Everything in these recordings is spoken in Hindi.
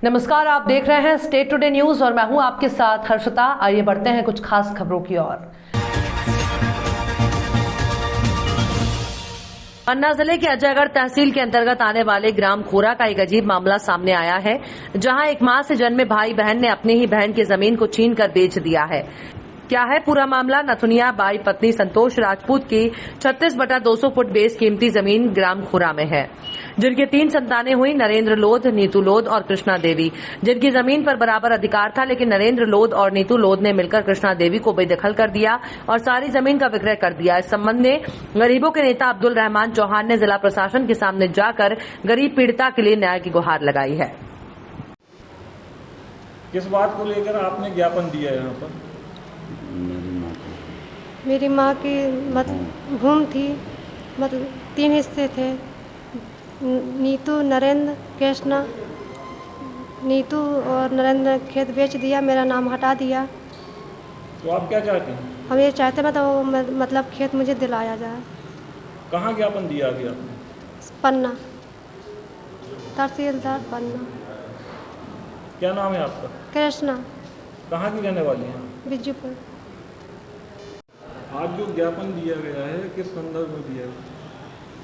नमस्कार, आप देख रहे हैं स्टेट टुडे न्यूज और मैं हूं आपके साथ हर्षिता। आइए बढ़ते हैं कुछ खास खबरों की ओर। पन्ना जिले के अजयगढ़ तहसील के अंतर्गत आने वाले ग्राम खोरा का एक अजीब मामला सामने आया है, जहां एक मां से जन्मे भाई बहन ने अपनी ही बहन की जमीन को छीनकर बेच दिया है। क्या है पूरा मामला? नथुनिया बाई पत्नी संतोष राजपूत की 36/200 फुट बेस कीमती जमीन ग्राम खोरा में है, जिनकी 3 संतानें हुई, नरेंद्र लोध, नीतू लोध और कृष्णा देवी, जिनकी जमीन पर बराबर अधिकार था। लेकिन नरेंद्र लोध और नीतू लोध ने मिलकर कृष्णा देवी को बेदखल कर दिया और सारी जमीन का विक्रय कर दिया। इस संबंध में गरीबों के नेता अब्दुल रहमान चौहान ने जिला प्रशासन के सामने जाकर गरीब पीड़िता के लिए न्याय की गुहार लगाई है। किस बात को लेकर आपने ज्ञापन दिया है यहाँ पर? मेरी माँ की भूमि थी, मतलब 3 हिस्से थे। नीतू, नरेंद्र, कृष्णा। नीतू और नरेंद्र ने खेत बेच दिया, मेरा नाम हटा दिया। तो आप क्या चाहते हैं? हम ये चाहते मतलब खेत मुझे दिलाया जाए। कहाँ ज्ञापन दिया अभी आपने? पन्ना, तहसीलदार पन्ना। क्या नाम है आपका? कृष्णा। कहाँ की रहने वाली हैं? बिज्जूपुर। आज जो ज्ञापन दिया गया है किस संदर्भ में दिया गया?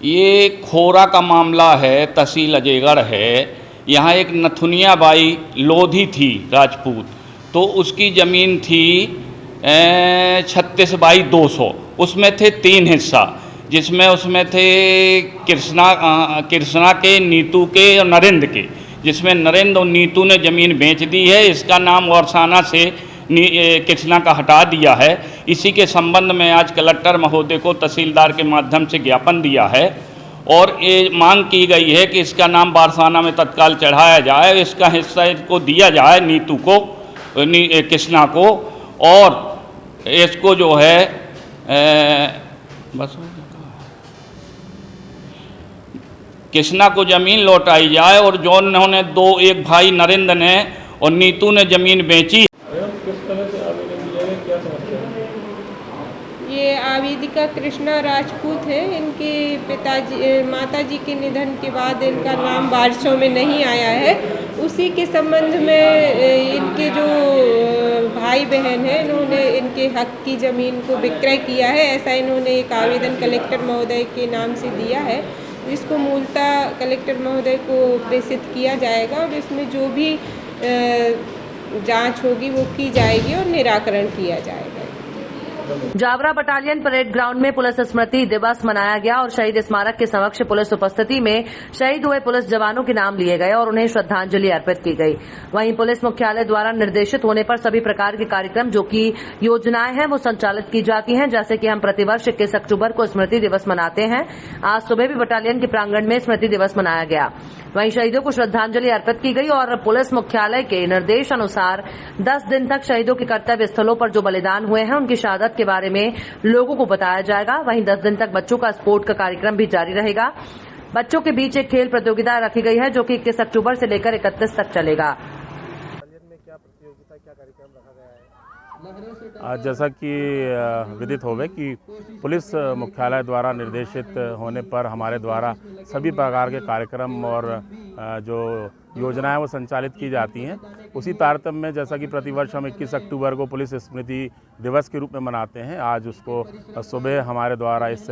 ये खोरा का मामला है, तहसील अजयगढ़ है। यहाँ एक नथुनिया बाई लोधी थी राजपूत, तो उसकी ज़मीन थी 36/200। उसमें थे 3 हिस्सा, जिसमें उसमें थे कृष्णा के, नीतू के और नरेंद्र के, जिसमें नरेंद्र और नीतू ने ज़मीन बेच दी है। इसका नाम वर्षाना से कृष्णा का हटा दिया है। इसी के संबंध में आज कलेक्टर महोदय को तहसीलदार के माध्यम से ज्ञापन दिया है और ये मांग की गई है कि इसका नाम वारसाना में तत्काल चढ़ाया जाए, इसका हिस्सा इसको दिया जाए, नीतू को, कृष्णा को, और इसको जो है बस कृष्णा को ज़मीन लौटाई जाए। और जो उन्होंने एक भाई नरेंद्र ने और नीतू ने ज़मीन बेची। किस तरह से आवेदन दिया है, क्या समस्या है? ये आवेदिका कृष्णा राजपूत है। इनके माताजी के निधन के बाद इनका नाम वारसों में नहीं आया है। उसी के संबंध में इनके जो भाई बहन हैं, इन्होंने इनके हक की ज़मीन को विक्रय किया है। ऐसा इन्होंने एक आवेदन कलेक्टर महोदय के नाम से दिया है, जिसको मूलतः कलेक्टर महोदय को प्रेषित किया जाएगा और इसमें जो भी जांच होगी वो की जाएगी और निराकरण किया जाएगा। जावरा बटालियन परेड ग्राउंड में पुलिस स्मृति दिवस मनाया गया और शहीद स्मारक के समक्ष पुलिस उपस्थिति में शहीद हुए पुलिस जवानों के नाम लिए गए और उन्हें श्रद्धांजलि अर्पित की गई। वहीं पुलिस मुख्यालय द्वारा निर्देशित होने पर सभी प्रकार के कार्यक्रम जो कि योजनाएं हैं वो संचालित की जाती हैं, जैसे कि हम प्रतिवर्ष 21 अक्टूबर को स्मृति दिवस मनाते हैं। आज सुबह भी बटालियन के प्रांगण में स्मृति दिवस मनाया गया। वहीं शहीदों को श्रद्धांजलि अर्पित की गई और पुलिस मुख्यालय के निर्देश अनुसार 10 दिन तक शहीदों के कर्तव्य स्थलों पर जो बलिदान हुए हैं उनकी शहादत के बारे में लोगों को बताया जाएगा। वहीं 10 दिन तक बच्चों का स्पोर्ट का कार्यक्रम भी जारी रहेगा। बच्चों के बीच एक खेल प्रतियोगिता रखी गई है, जो कि 21 अक्टूबर से लेकर 31 तक चलेगा। आज जैसा कि विदित होवे कि पुलिस मुख्यालय द्वारा निर्देशित होने पर हमारे द्वारा सभी प्रकार के कार्यक्रम और जो योजनाएं वो संचालित की जाती हैं। उसी तारतम्य में जैसा कि प्रतिवर्ष हम 21 अक्टूबर को पुलिस स्मृति दिवस के रूप में मनाते हैं, आज उसको सुबह हमारे द्वारा इस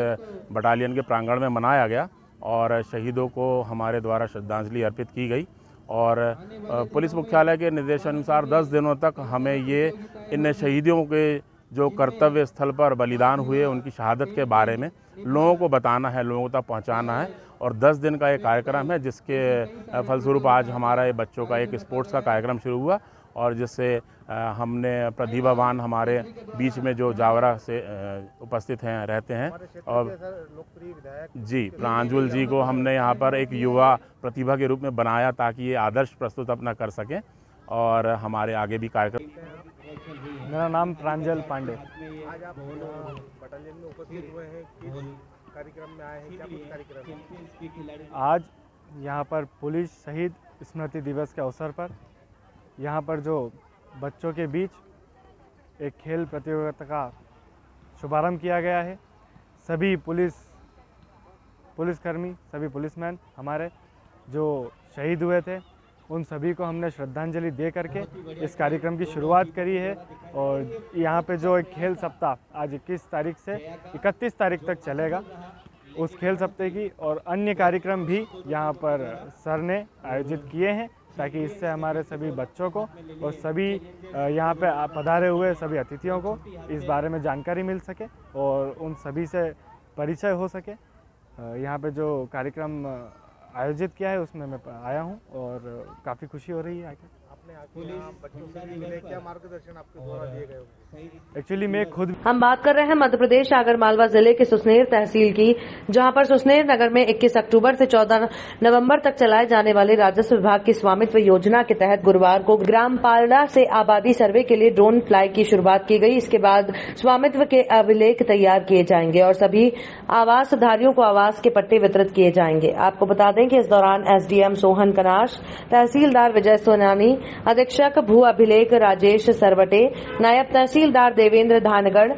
बटालियन के प्रांगण में मनाया गया और शहीदों को हमारे द्वारा श्रद्धांजलि अर्पित की गई। और पुलिस मुख्यालय के निर्देशानुसार 10 दिनों तक हमें ये इन शहीदियों के जो कर्तव्य स्थल पर बलिदान हुए उनकी शहादत के बारे में लोगों को बताना है, लोगों तक पहुंचाना है। और 10 दिन का ये कार्यक्रम है, जिसके फलस्वरूप आज हमारा ये बच्चों का एक स्पोर्ट्स का कार्यक्रम शुरू हुआ और जिससे हमने प्रतिभावान हमारे बीच में जो जावरा से उपस्थित हैं, रहते हैं, और जी प्रांजल जी को हमने यहाँ पर एक युवा प्रतिभा के रूप में बनाया ताकि ये आदर्श प्रस्तुत अपना कर सकें और हमारे आगे भी कार्यक्रम। मेरा नाम प्रांजल पांडे। आज आप बटालियन में उपस्थित हुए हैं, किस कार्यक्रम में आए हैं, क्या कुछ कार्यक्रम? आज यहाँ पर पुलिस शहीद स्मृति दिवस के अवसर पर यहाँ पर जो बच्चों के बीच एक खेल प्रतियोगिता का शुभारंभ किया गया है। सभी पुलिसकर्मी, सभी पुलिसमैन हमारे जो शहीद हुए थे उन सभी को हमने श्रद्धांजलि दे करके इस कार्यक्रम की शुरुआत करी है। और यहाँ पे जो एक खेल सप्ताह आज 21 तारीख से 31 तारीख तक चलेगा, उस खेल सप्ताह की और अन्य कार्यक्रम भी यहाँ पर सर ने आयोजित किए हैं, ताकि इससे हमारे सभी बच्चों को और सभी यहाँ पे पधारे हुए सभी अतिथियों को इस बारे में जानकारी मिल सके और उन सभी से परिचय हो सके। यहाँ पे जो कार्यक्रम आयोजित किया है उसमें मैं आया हूँ और काफ़ी खुशी हो रही है आके। आपने आके यहाँ बच्चों से भी मिले, क्या मार्गदर्शन आपके द्वारा दिए गए होंगे? एक्चुअली मैं खुद हम बात कर रहे हैं मध्य प्रदेश आगरमालवा जिले के सुसनेर तहसील की, जहां पर सुसनेर नगर में 21 अक्टूबर से 14 नवंबर तक चलाए जाने वाले राजस्व विभाग की स्वामित्व योजना के तहत गुरुवार को ग्राम पालड़ा से आबादी सर्वे के लिए ड्रोन फ्लाई की शुरुआत की गई। इसके बाद स्वामित्व के अभिलेख तैयार किए जाएंगे और सभी आवासधारियों को आवास के पट्टे वितरित किए जाएंगे। आपको बता दें कि इस दौरान एसडीएम सोहन कनाश, तहसीलदार विजय सोनानी, अधीक्षक भू अभिलेख राजेश सरवटे, नायब तहसीलदार देवेंद्र धानगढ़,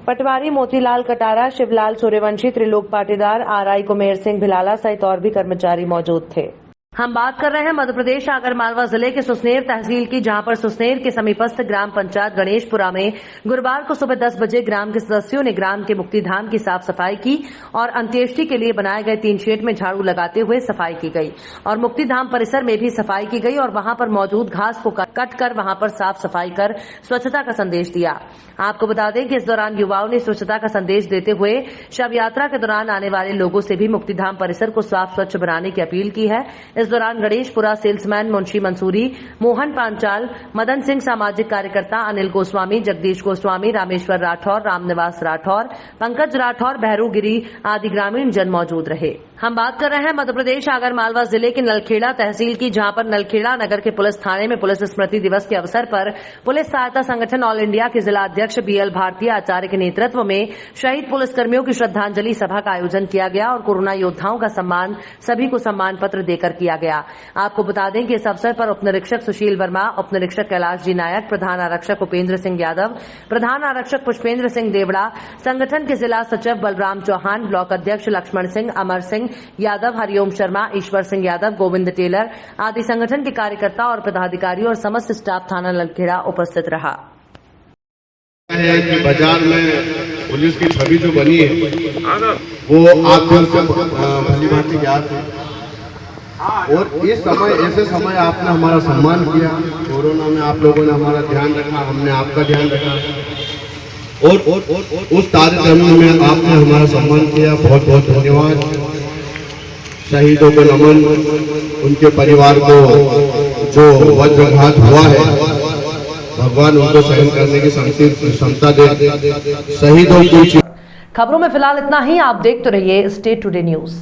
पटवारी मोतीलाल कटारा, शिवलाल सूर्यवंशी, त्रिलोक पाटीदार, आरआई कुमेर सिंह भिलाला सहित और भी कर्मचारी मौजूद थे। हम बात कर रहे हैं मध्य प्रदेश आगरमालवा जिले के सुसनेर तहसील की, जहां पर सुसनेर के समीपस्थ ग्राम पंचायत गणेशपुरा में गुरुवार को सुबह 10 बजे ग्राम के सदस्यों ने ग्राम के मुक्तिधाम की साफ सफाई की और अंत्येष्टि के लिए बनाए गए 3 शेड में झाड़ू लगाते हुए सफाई की गई और मुक्तिधाम परिसर में भी सफाई की गई और वहां पर मौजूद घास को कट कर वहां पर साफ सफाई कर स्वच्छता का संदेश दिया। आपको बता दें कि इस दौरान युवाओं ने स्वच्छता का संदेश देते हुए शव यात्रा के दौरान आने वाले लोगों से भी मुक्तिधाम परिसर को साफ स्वच्छ बनाने की अपील की है। इस दौरान गणेशपुरा सेल्समैन मुंशी मंसूरी, मोहन पांचाल, मदन सिंह सामाजिक कार्यकर्ता, अनिल गोस्वामी, जगदीश गोस्वामी, रामेश्वर राठौर, रामनिवास राठौर, पंकज राठौर, भैरू गिरी आदि ग्रामीण जन मौजूद रहे। हम बात कर रहे हैं मध्य प्रदेश आगरमालवा जिले के नलखेड़ा तहसील की, जहां पर नलखेड़ा नगर के पुलिस थाने में पुलिस स्मृति दिवस के अवसर पर पुलिस सहायता संगठन ऑल इंडिया के जिला अध्यक्ष बीएल भारतीय आचार्य के नेतृत्व में शहीद पुलिसकर्मियों की श्रद्धांजलि सभा का आयोजन किया गया और कोरोना योद्धाओं का सम्मान सभी को सम्मान पत्र देकर किया गया। आपको बता दें कि इस अवसर पर उप निरीक्षक सुशील वर्मा, उप निरीक्षक कैलाश जी नायक, प्रधान आरक्षक उपेंद्र सिंह यादव, प्रधान आरक्षक पुष्पेंद्र सिंह देवड़ा, संगठन के जिला सचिव बलराम चौहान, ब्लॉक अध्यक्ष लक्ष्मण सिंह, अमर सिंह यादव, हरिओम शर्मा, ईश्वर सिंह यादव, गोविंद टेलर आदि संगठन के कार्यकर्ता और पदाधिकारी और समस्त स्टाफ थाना नलखेड़ा उपस्थित रहा। बाजार में पुलिस की छवि जो बनी है वो आप भली भांति याद है और इस समय ऐसे समय आपने हमारा सम्मान किया। कोरोना में आप लोगों ने हमारा ध्यान रखा, हमने आपका ध्यान रखा और उस कार्यक्रम में आपने हमारा सम्मान किया। बहुत बहुत धन्यवाद। शहीदों को नमन, उनके परिवार को जो वज्रघात हुआ है भगवान उनको सहन करने की क्षमता दे। शहीदों की खबरों में फिलहाल इतना ही। आप देखते रहिए स्टेट टुडे न्यूज।